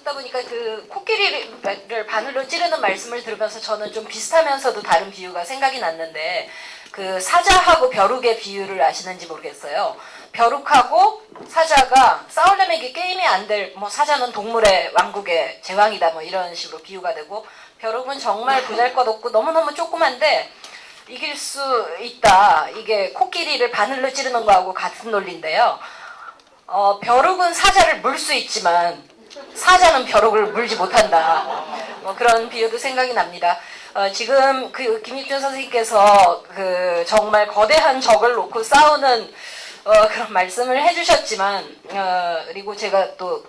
듣다 보니까 그 코끼리를 바늘로 찌르는 말씀을 들으면서 저는 좀 비슷하면서도 다른 비유가 생각이 났는데, 그 사자하고 벼룩의 비유를 아시는지 모르겠어요. 벼룩하고 사자가 싸우려면 이게 게임이 안 될, 뭐 사자는 동물의 왕국의 제왕이다 뭐 이런 식으로 비유가 되고, 벼룩은 정말 보잘것없고 너무너무 조그만데 이길 수 있다. 이게 코끼리를 바늘로 찌르는 거하고 같은 논리인데요. 벼룩은 사자를 물 수 있지만 사자는 벼룩을 물지 못한다. 뭐 그런 비유도 생각이 납니다. 지금 그 김익준 선생님께서 그 정말 거대한 적을 놓고 싸우는 그런 말씀을 해주셨지만, 그리고 제가 또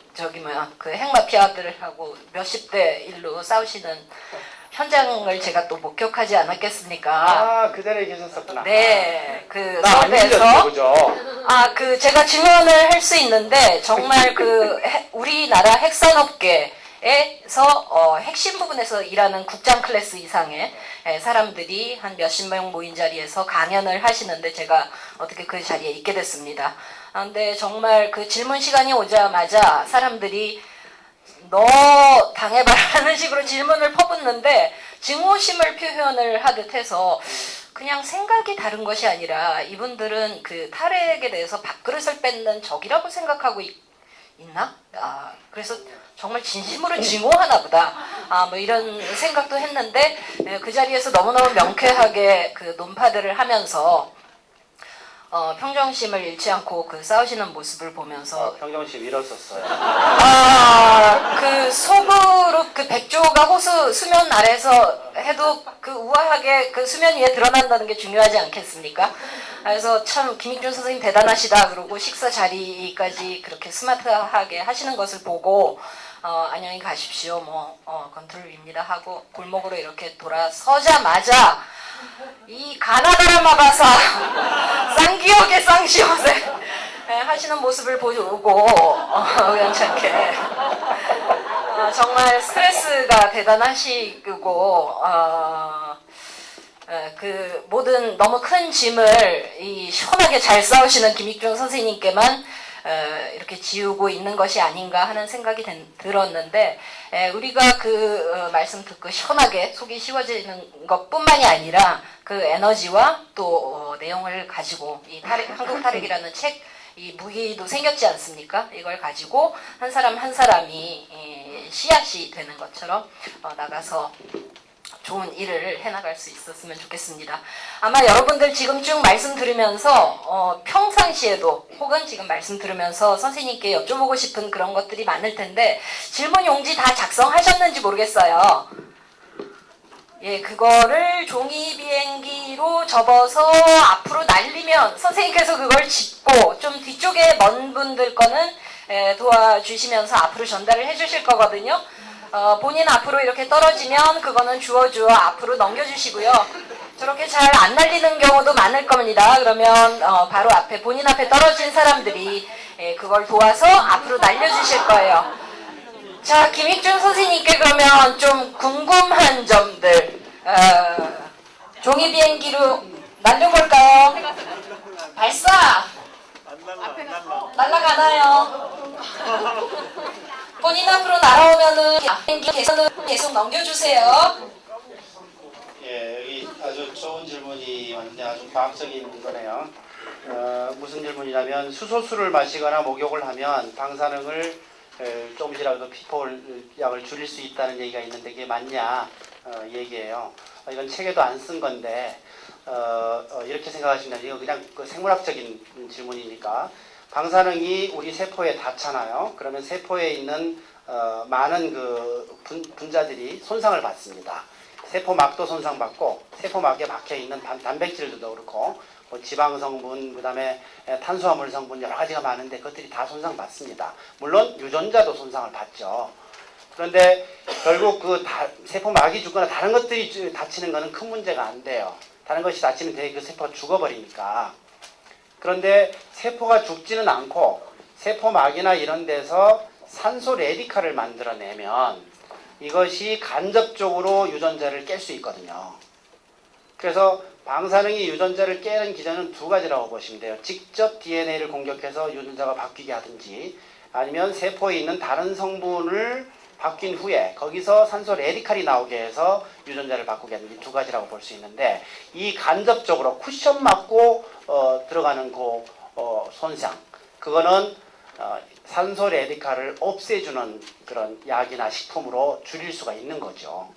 그 핵마피아들하고 몇십 대 일로 싸우시는 현장을 제가 또 목격하지 않았겠습니까? 아, 그 자리에 계셨었구나. 네, 그 서울에서 그 제가 증언을 할 수 있는데 정말 그 우리나라 핵산업계에서 핵심 부분에서 일하는 국장 클래스 이상의 사람들이 한 몇십 명 모인 자리에서 강연을 하시는데 제가 어떻게 그 자리에 있게 됐습니다. 근데 정말 그 질문 시간이 오자마자 사람들이 너 당해봐라는 식으로 질문을 퍼붓는데 증오심을 표현을 하듯 해서 그냥 생각이 다른 것이 아니라 이분들은 그 탈핵에 대해서 밥그릇을 뺏는 적이라고 생각하고 있나? 그래서 정말 진심으로 증오하나 보다. 뭐 이런 생각도 했는데 그 자리에서 너무너무 명쾌하게 그 논파들을 하면서 평정심을 잃지 않고 그 싸우시는 모습을 보면서 평정심 잃었었어요. 그 소그룹 그 백조가 호수 수면 아래서 해도 그 우아하게 그 수면 위에 드러난다는 게 중요하지 않겠습니까? 그래서 참 김익준 선생님 대단하시다 그러고 식사 자리까지 그렇게 스마트하게 하시는 것을 보고 안녕히 가십시오 뭐 건투를입니다 하고 골목으로 이렇게 돌아서자마자 이 가나다라 마바사 쌍기역의 쌍시옷에 하시는 모습을 보고 우연찮게 정말 스트레스가 대단하시고 그 모든 너무 큰 짐을 이 시원하게 잘 싸우시는 김익준 선생님께만 이렇게 지우고 있는 것이 아닌가 하는 생각이 들었는데, 우리가 그 말씀 듣고 시원하게 속이 시원해지는 것뿐만이 아니라 그 에너지와 또 내용을 가지고 이 한국 탈핵이라는 책, 이 무기도 생겼지 않습니까? 이걸 가지고 한 사람 한 사람이 씨앗이 되는 것처럼 나가서 좋은 일을 해나갈 수 있었으면 좋겠습니다. 아마 여러분들 지금 쭉 말씀 들으면서 평상시에도 혹은 지금 말씀 들으면서 선생님께 여쭤보고 싶은 그런 것들이 많을 텐데 질문 용지 다 작성하셨는지 모르겠어요. 예, 그거를 종이 비행기로 접어서 앞으로 날리면 선생님께서 그걸 짚고 좀 뒤쪽에 먼 분들 거는 도와주시면서 앞으로 전달을 해주실 거거든요. 본인 앞으로 이렇게 떨어지면 그거는 주워 앞으로 넘겨주시고요. 저렇게 잘 안 날리는 경우도 많을 겁니다. 그러면 바로 앞에 본인 앞에 떨어진 사람들이 그걸 도와서 앞으로 날려주실 거예요. 자, 김익준 선생님께 그러면 좀 궁금한 점들 종이 비행기로 날려볼까요? 발사! 날아가나요? 본인 앞으로 날아오면은 비행기 개선을 계속 넘겨주세요. 예, 여기 아주 좋은 질문이 왔는데 아주 과학적인 거네요. 무슨 질문이냐면 수소수를 마시거나 목욕을 하면 방사능을 조금이라도 피폭량을 줄일 수 있다는 얘기가 있는데 그게 맞냐 얘기예요. 이건 책에도 안 쓴 건데 이렇게 생각하시면 이거 그냥 그 생물학적인 질문이니까 방사능이 우리 세포에 닿잖아요. 그러면 세포에 있는 많은 그 분자들이 손상을 받습니다. 세포막도 손상받고 세포막에 박혀있는 단백질들도 그렇고 뭐 지방 성분, 그 다음에 탄수화물 성분 여러 가지가 많은데 그것들이 다 손상받습니다. 물론 유전자도 손상을 받죠. 그런데 결국 그 세포막이 죽거나 다른 것들이 다치는 것은 큰 문제가 안 돼요. 다른 것이 다치면 되게 그 세포가 죽어버리니까. 그런데 세포가 죽지는 않고 세포막이나 이런 데서 산소 레디칼을 만들어내면 이것이 간접적으로 유전자를 깰 수 있거든요. 그래서 방사능이 유전자를 깨는 기전은 두 가지라고 보시면 돼요. 직접 DNA를 공격해서 유전자가 바뀌게 하든지 아니면 세포에 있는 다른 성분을 바뀐 후에 거기서 산소 레디칼이 나오게 해서 유전자를 바꾸게 하는 이 두 가지라고 볼 수 있는데, 이 간접적으로 쿠션 맞고 들어가는 그 손상, 그거는 산소 레디칼을 없애주는 그런 약이나 식품으로 줄일 수가 있는 거죠.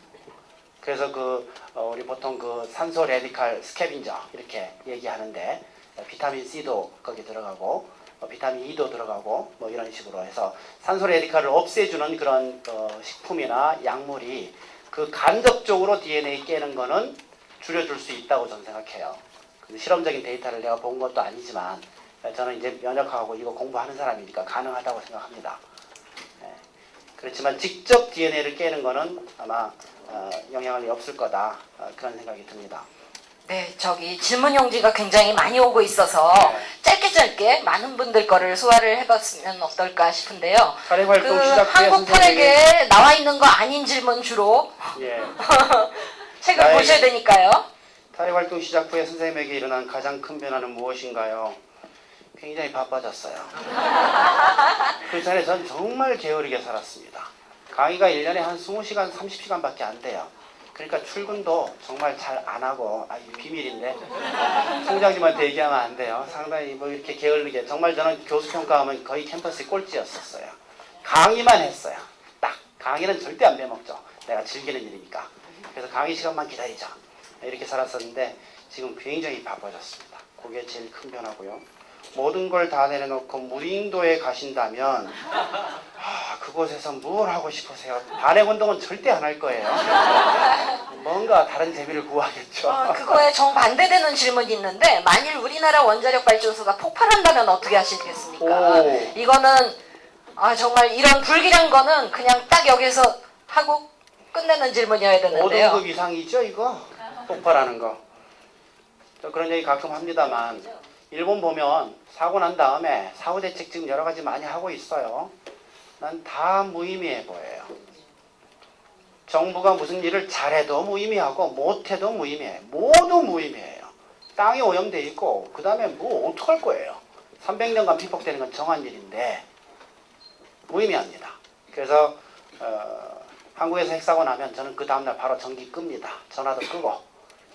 그래서 우리 보통 그 산소 레디칼 스캐빈저 이렇게 얘기하는데, 비타민 C도 거기 들어가고 비타민 E도 들어가고 뭐 이런 식으로 해서 산소 레디칼을 없애주는 그런 식품이나 약물이 그 간접적으로 DNA 깨는 거는 줄여줄 수 있다고 저는 생각해요. 근데 실험적인 데이터를 내가 본 것도 아니지만 저는 이제 면역하고 이거 공부하는 사람이니까 가능하다고 생각합니다. 그렇지만 직접 DNA를 깨는 거는 아마 영향이 없을 거다, 그런 생각이 듭니다. 네, 질문 용지가 굉장히 많이 오고 있어서 짧게 많은 분들 거를 소화를 해봤으면 어떨까 싶은데요. 탈핵활동 시작 후에 한국 탈핵에 나와 있는 거 아닌 질문 주로 예. 책을 보셔야 되니까요. 탈핵활동 시작 후에 선생님에게 일어난 가장 큰 변화는 무엇인가요? 굉장히 바빠졌어요. 그 전에 전 정말 게으르게 살았습니다. 강의가 1년에 한 20시간, 30시간밖에 안 돼요. 그러니까 출근도 정말 잘 안 하고, 이게 비밀인데 총장님한테 얘기하면 안 돼요. 상당히 뭐 이렇게 게을르게, 정말 저는 교수평가하면 거의 캠퍼스의 꼴찌였었어요. 강의만 했어요. 딱 강의는 절대 안 빼먹죠. 내가 즐기는 일이니까. 그래서 강의 시간만 기다리자, 이렇게 살았었는데 지금 굉장히 바빠졌습니다. 그게 제일 큰 변화고요. 모든 걸 다 내려놓고 무인도에 가신다면 그곳에서 뭘 하고 싶으세요? 반핵운동은 절대 안 할 거예요. 뭔가 다른 재미를 구하겠죠. 그거에 정반대되는 질문이 있는데, 만일 우리나라 원자력 발전소가 폭발한다면 어떻게 하시겠습니까? 이거는 정말 이런 불길한 거는 그냥 딱 여기서 하고 끝내는 질문이어야 되는데요. 5등급 이상이죠, 이거? 폭발하는 거. 저 그런 얘기 가끔 합니다만, 일본 보면 사고 난 다음에 사후 대책 지금 여러 가지 많이 하고 있어요. 난 다 무의미해 보여요. 정부가 무슨 일을 잘해도 무의미하고 못해도 무의미해. 모두 무의미해요. 땅이 오염돼 있고 그 다음에 뭐 어떡할 거예요. 300년간 피폭되는 건 정한 일인데 무의미합니다. 그래서 한국에서 핵사고 나면 저는 그 다음날 바로 전기 끕니다. 전화도 끄고,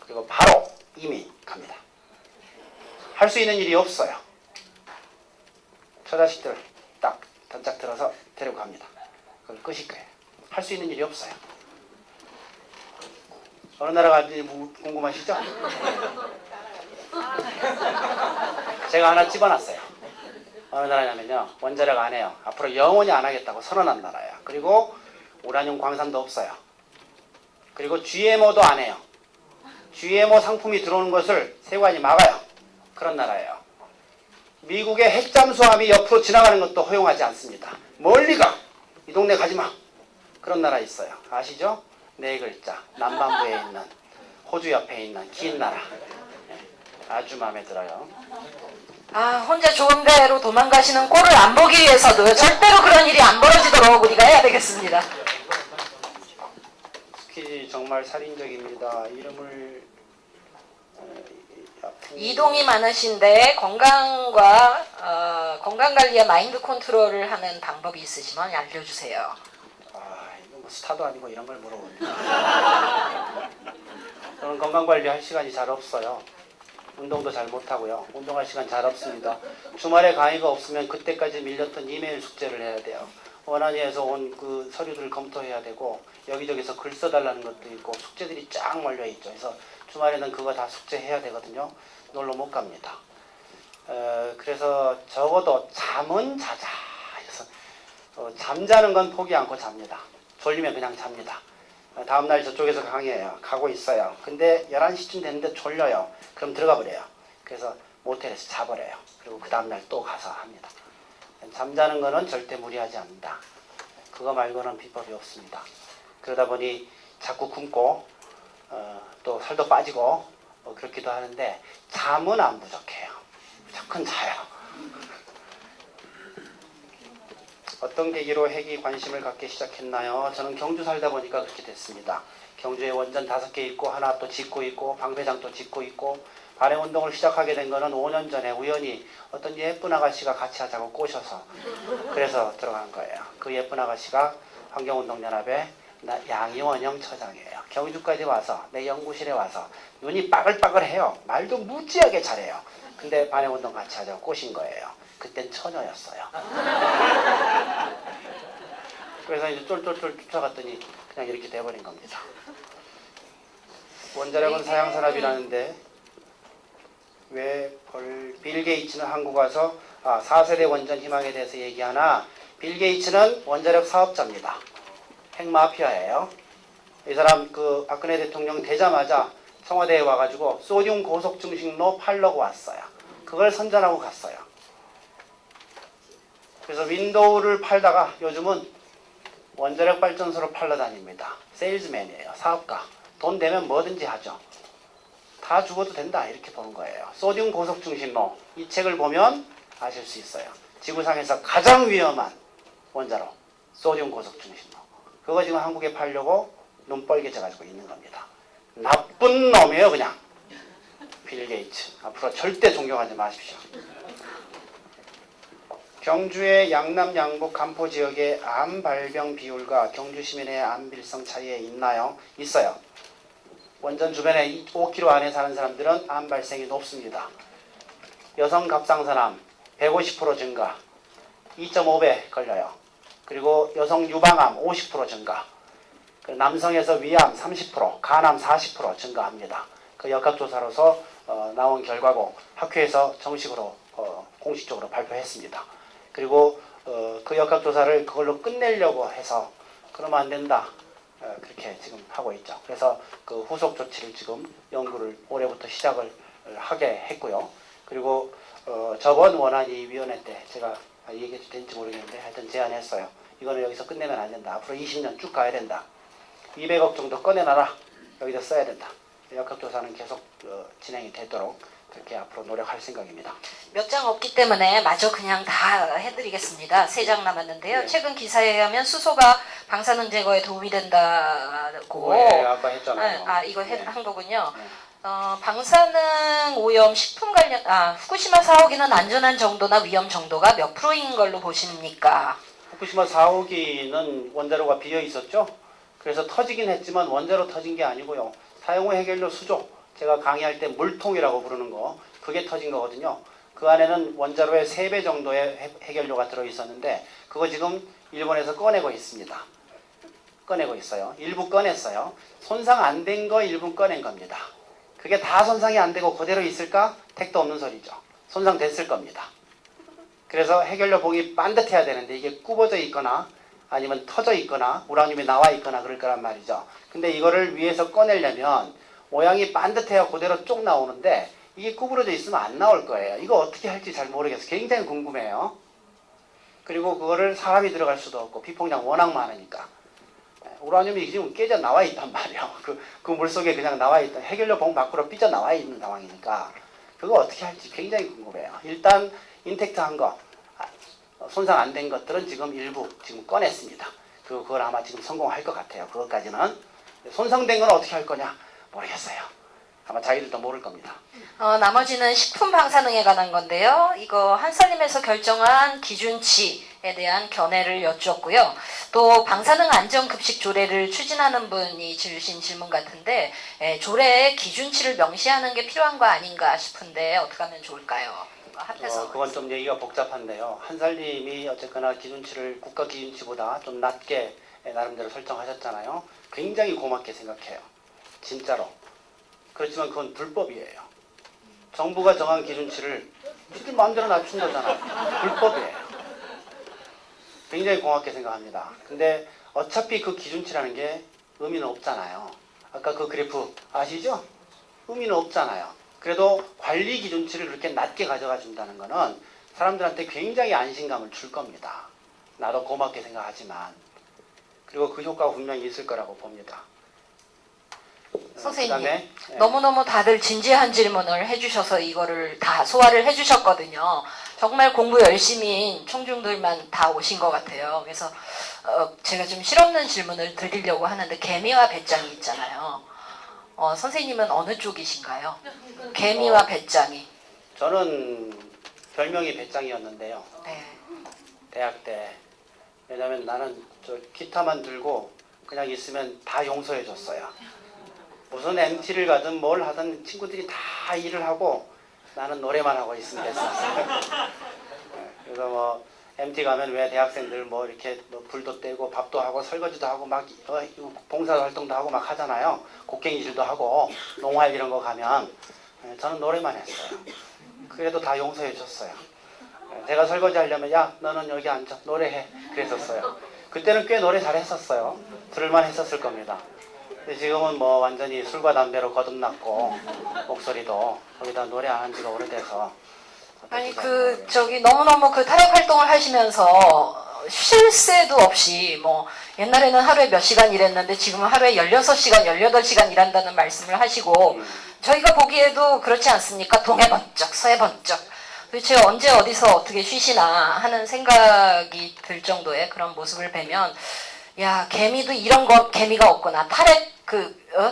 그리고 바로 이민 갑니다. 할 수 있는 일이 없어요. 처자식들 딱 단짝 들어서 데리고 갑니다. 그걸 끄실 거예요. 할 수 있는 일이 없어요. 어느 나라 갈지 궁금하시죠? 제가 하나 집어놨어요. 어느 나라냐면요, 원자력 안 해요. 앞으로 영원히 안 하겠다고 선언한 나라예요. 그리고 우라늄 광산도 없어요. 그리고 GMO도 안 해요. GMO 상품이 들어오는 것을 세관이 막아요. 그런 나라예요. 미국의 핵잠수함이 옆으로 지나가는 것도 허용하지 않습니다. 멀리 가! 이 동네 가지마! 그런 나라 있어요. 아시죠? 네 글자. 남반부에 있는, 호주 옆에 있는 긴 나라. 아주 마음에 들어요. 혼자 좋은 데로 도망가시는 꼴을 안 보기 위해서도 절대로 그런 일이 안 벌어지도록 우리가 해야 되겠습니다. 스키지 정말 살인적입니다. 이름을 이동이 많으신데 건강관리와 마인드 컨트롤을 하는 방법이 있으시면 알려주세요. 이거 뭐 스타도 아니고 이런 걸 물어봅니다. 저는 건강관리 할 시간이 잘 없어요. 운동도 잘 못하고요. 운동할 시간 잘 없습니다. 주말에 강의가 없으면 그때까지 밀렸던 이메일 숙제를 해야 돼요. 원안위에서 온 그 서류들을 검토해야 되고, 여기저기서 글 써달라는 것도 있고, 숙제들이 쫙 몰려있죠. 그래서 주말에는 그거 다 숙제해야 되거든요. 놀러 못 갑니다. 그래서 적어도 잠은 자자. 그래서 잠자는 건 포기 않고 잡니다. 졸리면 그냥 잡니다. 다음날 저쪽에서 강의해요. 가고 있어요. 근데 11시쯤 됐는데 졸려요. 그럼 들어가 버려요. 그래서 모텔에서 자버려요. 그리고 그 다음날 또 가서 합니다. 잠자는 거는 절대 무리하지 않는다. 그거 말고는 비법이 없습니다. 그러다 보니 자꾸 굶고 또 살도 빠지고 그렇기도 하는데, 잠은 안 부족해요. 무조건 자요. 어떤 계기로 핵이 관심을 갖기 시작했나요? 저는 경주 살다 보니까 그렇게 됐습니다. 경주에 원전 5개 있고 하나 또 짓고 있고 방배장 또 짓고 있고, 발행운동을 시작하게 된 거는 5년 전에 우연히 어떤 예쁜 아가씨가 같이 하자고 꼬셔서 그래서 들어간 거예요. 그 예쁜 아가씨가 환경운동연합의 양이원영 처장이에요. 경주까지 와서 내 연구실에 와서 눈이 빠글빠글해요. 말도 무지하게 잘해요. 근데 반영운동 같이 하자고 꼬신 거예요. 그땐 처녀였어요. 그래서 이제 쫄쫄쫄 쫓아갔더니 그냥 이렇게 돼버린 겁니다. 원자력은 사양산업이라는데 왜 빌 게이츠는 한국 와서 4세대 원전 희망에 대해서 얘기하나? 빌 게이츠는 원자력 사업자입니다. 핵마피아예요. 이 사람 그 박근혜 대통령 되자마자 청와대에 와가지고 소듐 고속중식로 팔려고 왔어요. 그걸 선전하고 갔어요. 그래서 윈도우를 팔다가 요즘은 원자력 발전소로 팔러 다닙니다. 세일즈맨이에요. 사업가. 돈 되면 뭐든지 하죠. 다 죽어도 된다 이렇게 보는 거예요. 소듐 고속중식로 이 책을 보면 아실 수 있어요. 지구상에서 가장 위험한 원자로 소듐 고속중식로. 그거 지금 한국에 팔려고 눈 뻘개져 가지고 있는 겁니다. 나쁜 놈이에요 그냥. 빌 게이츠. 앞으로 절대 존경하지 마십시오. 경주의 양남 양북 간포 지역의 암 발병 비율과 경주 시민의 암 빌성 차이에 있나요? 있어요. 원전 주변에 5km 안에 사는 사람들은 암 발생이 높습니다. 여성 갑상선암 150% 증가, 2.5배 걸려요. 그리고 여성 유방암 50% 증가, 남성에서 위암 30%, 간암 40% 증가합니다. 그 역학조사로서 나온 결과고 학회에서 정식으로 공식적으로 발표했습니다. 그리고 그 역학조사를 그걸로 끝내려고 해서 그러면 안 된다. 그렇게 지금 하고 있죠. 그래서 그 후속 조치를 지금 연구를 올해부터 시작을 하게 했고요. 그리고 저번 원안위 위원회 때 제가 얘기해도 되는지 모르겠는데 하여튼 제안했어요. 이거는 여기서 끝내면 안 된다. 앞으로 20년 쭉 가야 된다. 200억 정도 꺼내놔라. 여기다 써야 된다. 역학조사는 계속 진행이 되도록 그렇게 앞으로 노력할 생각입니다. 몇 장 없기 때문에 마저 그냥 다 해드리겠습니다. 3장 남았는데요. 네. 최근 기사에 의하면 수소가 방사능 제거에 도움이 된다고. 네, 아까 했잖아요. 이거 네. 한 거군요. 네. 방사능 오염 식품 관련, 후쿠시마 4호기는 안전한 정도나 위험 정도가 몇 프로인 걸로 보십니까? 후쿠시마 4호기는 원자로가 비어 있었죠. 그래서 터지긴 했지만 원자로 터진 게 아니고요. 사용 후 해결료 수조, 제가 강의할 때 물통이라고 부르는 거, 그게 터진 거거든요. 그 안에는 원자로의 3배 정도의 해결료가 들어있었는데 그거 지금 일본에서 꺼내고 있습니다. 꺼내고 있어요. 일부 꺼냈어요. 손상 안 된 거 일부 꺼낸 겁니다. 그게 다 손상이 안 되고 그대로 있을까? 택도 없는 소리죠. 손상됐을 겁니다. 그래서 해결료 봉이 반듯해야 되는데 이게 굽어져 있거나 아니면 터져 있거나 우라늄이 나와 있거나 그럴 거란 말이죠. 근데 이거를 위에서 꺼내려면 모양이 반듯해야 그대로 쭉 나오는데 이게 구부러져 있으면 안 나올 거예요. 이거 어떻게 할지 잘 모르겠어요. 굉장히 궁금해요. 그리고 그거를 사람이 들어갈 수도 없고 피폭량 워낙 많으니까. 우라늄이 지금 깨져 나와 있단 말이에요. 그 물속에 그냥 나와 있던 해결료 봉 밖으로 삐져 나와 있는 상황이니까 그거 어떻게 할지 굉장히 궁금해요. 일단 인텍트한 거, 손상 안 된 것들은 지금 일부 지금 꺼냈습니다. 그걸 아마 지금 성공할 것 같아요. 그것까지는. 손상된 건 어떻게 할 거냐 모르겠어요. 아마 자기들도 모를 겁니다. 나머지는 식품 방사능에 관한 건데요. 이거 한살림에서 결정한 기준치에 대한 견해를 여쭈었고요. 또 방사능 안전급식 조례를 추진하는 분이 주신 질문 같은데 조례에 기준치를 명시하는 게 필요한 거 아닌가 싶은데 어떻게 하면 좋을까요? 합해서. 그건 좀 얘기가 복잡한데요. 한살림이 어쨌거나 기준치를 국가 기준치보다 좀 낮게 나름대로 설정하셨잖아요. 굉장히 고맙게 생각해요. 진짜로. 그렇지만 그건 불법이에요. 정부가 정한 기준치를 지들 마음대로 낮춘 거잖아요. 불법이에요. 굉장히 고맙게 생각합니다. 근데 어차피 그 기준치라는 게 의미는 없잖아요. 아까 그 그래프 아시죠? 의미는 없잖아요. 그래도 관리 기준치를 그렇게 낮게 가져가 준다는 거는 사람들한테 굉장히 안심감을 줄 겁니다. 나도 고맙게 생각하지만. 그리고 그 효과가 분명히 있을 거라고 봅니다. 선생님, 그다음에, 너무너무 다들 진지한 질문을 해주셔서 이거를 다 소화를 해주셨거든요. 정말 공부 열심히인 청중들만 다 오신 것 같아요. 그래서 제가 좀 실없는 질문을 드리려고 하는데 개미와 배짱이 있잖아요. 선생님은 어느 쪽이신가요? 개미와 배짱이. 저는 별명이 배짱이었는데요. 네. 대학 때 왜냐면 나는 저 기타만 들고 그냥 있으면 다 용서해 줬어요. 무슨 MT를 가든 뭘 하든 친구들이 다 일을 하고 나는 노래만 하고 있으면 됐었어요. 그래서 뭐 MT 가면 왜 대학생들 뭐 이렇게 뭐 불도 떼고 밥도 하고 설거지도 하고 막 봉사 활동도 하고 막 하잖아요. 곡괭이질도 하고 농활 이런 거 가면 저는 노래만 했어요. 그래도 다 용서해 줬어요. 제가 설거지 하려면 야 너는 여기 앉아 노래해 그랬었어요. 그때는 꽤 노래 잘했었어요. 들을만 했었을 겁니다. 근데 지금은 뭐 완전히 술과 담배로 거듭났고 목소리도 거기다 노래 안 한 지가 오래돼서 아니 저기 너무너무 그 타력 활동을 하시면서 쉴 새도 없이 뭐 옛날에는 하루에 몇 시간 일했는데 지금은 하루에 16시간, 18시간 일한다는 말씀을 하시고 저희가 보기에도 그렇지 않습니까? 동해 번쩍, 서해 번쩍. 도대체 언제 어디서 어떻게 쉬시나 하는 생각이 들 정도의 그런 모습을 뵈면 야 개미도 이런 거 개미가 없구나. 탈핵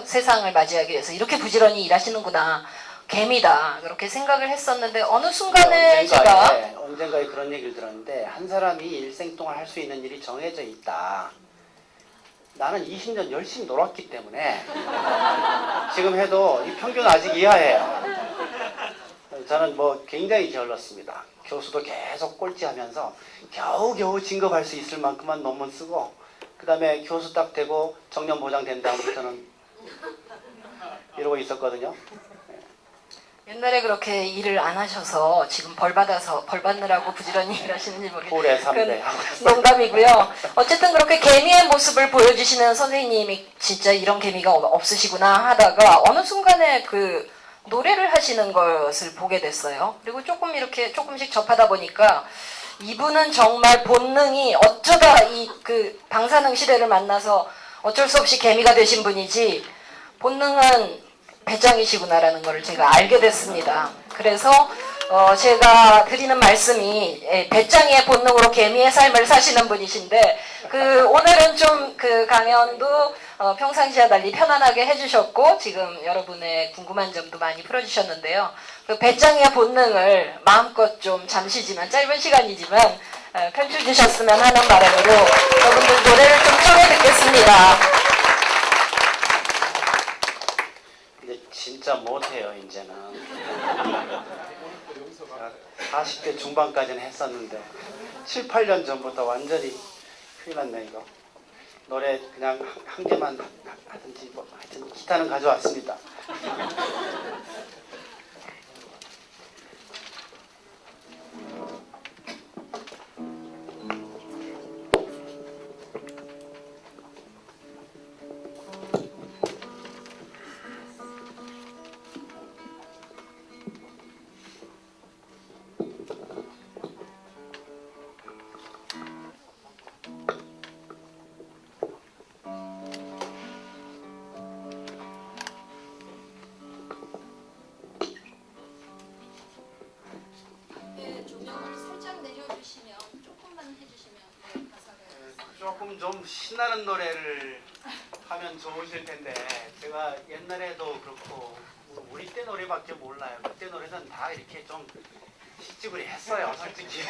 세상을 맞이하기 위해서 이렇게 부지런히 일하시는구나. 개미다 그렇게 생각을 했었는데 어느 순간에 제가 언젠가에 그런 얘기를 들었는데 한 사람이 일생 동안 할 수 있는 일이 정해져 있다. 나는 20년 열심히 놀았기 때문에 지금 해도 이 평균 아직 이하예요. 저는 뭐 굉장히 게을렀습니다. 교수도 계속 꼴찌하면서 겨우겨우 진급할 수 있을 만큼만 논문 쓰고 그 다음에 교수 딱 되고 정년 보장 된 다음부터는 이러고 있었거든요. 옛날에 그렇게 일을 안 하셔서 지금 벌 받느라고 부지런히 일하시는지 홀에 3대 농담이고요. 어쨌든 그렇게 개미의 모습을 보여주시는 선생님이 진짜 이런 개미가 없으시구나 하다가 어느 순간에 그 노래를 하시는 것을 보게 됐어요. 그리고 조금씩 접하다 보니까 이분은 정말 본능이 어쩌다 이 방사능 시대를 만나서 어쩔 수 없이 개미가 되신 분이지 본능은 배짱이시구나라는 것을 제가 알게 됐습니다. 그래서 제가 드리는 말씀이 배짱이의 본능으로 개미의 삶을 사시는 분이신데 오늘은 좀 강연도 평상시와 달리 편안하게 해주셨고 지금 여러분의 궁금한 점도 많이 풀어주셨는데요. 배짱이의 본능을 마음껏 좀 잠시지만 짧은 시간이지만 펼쳐주셨으면 하는 바람으로 여러분들 노래를 좀 청해 듣겠습니다. 진짜 못해요 이제는. 40대 중반까지는 했었는데 7, 8년 전부터 완전히 큰일 났네 이거. 노래 그냥 한 개만 하든지 뭐 하여튼 기타는 가져왔습니다. 조금 좀 신나는 노래를 하면 좋으실 텐데 제가 옛날에도 그렇고 우리 때 노래밖에 몰라요. 그때 노래는 다 이렇게 좀 시집을 했어요 솔직히.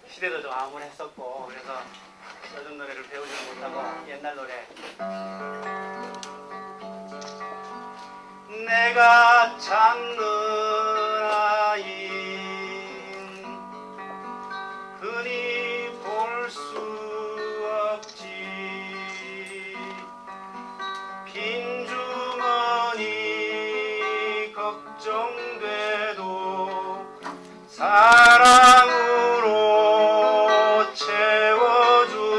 시대도 좀 암울했었고 그래서 요즘 노래를 배우지는 못하고 옛날 노래. 내가 찾는 아인 흔히 볼 수 없지 빈 주머니 걱정돼도 사랑으로 채워주는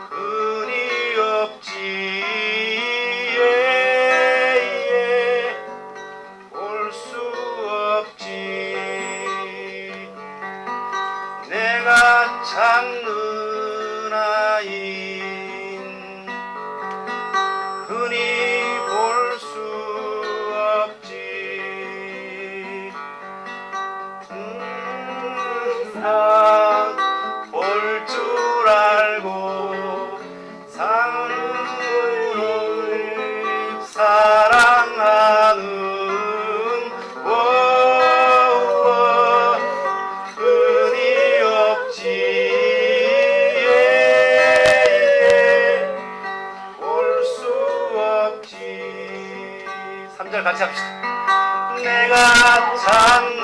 흔히 없지 볼 수 없지 내가 찾는 아인 흔히 볼 수 없지 볼 줄 알고 사랑을 사랑하는 여러분들 같이 합시다. 내가 찾는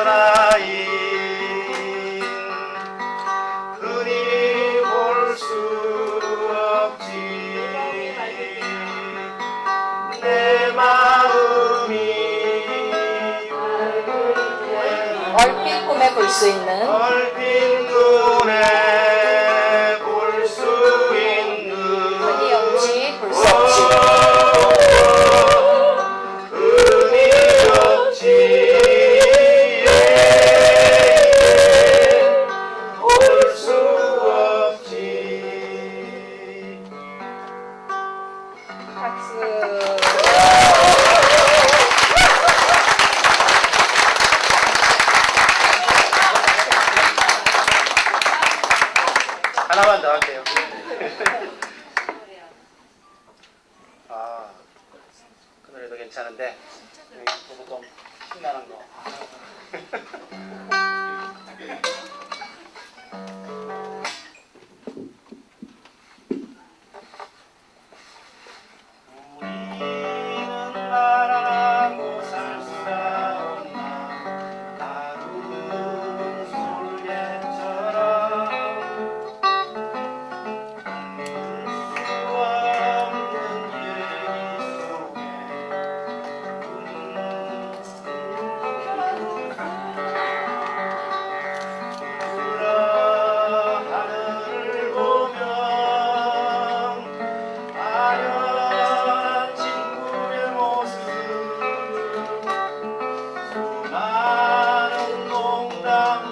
아이 흔히 볼 수 없지 내 마음이 얼핏 꿈에 볼 수 있는 얼핏 눈에 볼 수 있는 흔히 없지 볼 수 없지 흔히 없지 볼 수 없지. 박수. 하나만 더 할게요. 아, 그 노래도 괜찮은데 저도 좀 신나는 거. 우리는 나라고 살사옵나 하루는 솔개처럼 하늘을 보면 아련한 친구의 모습 수많은 농담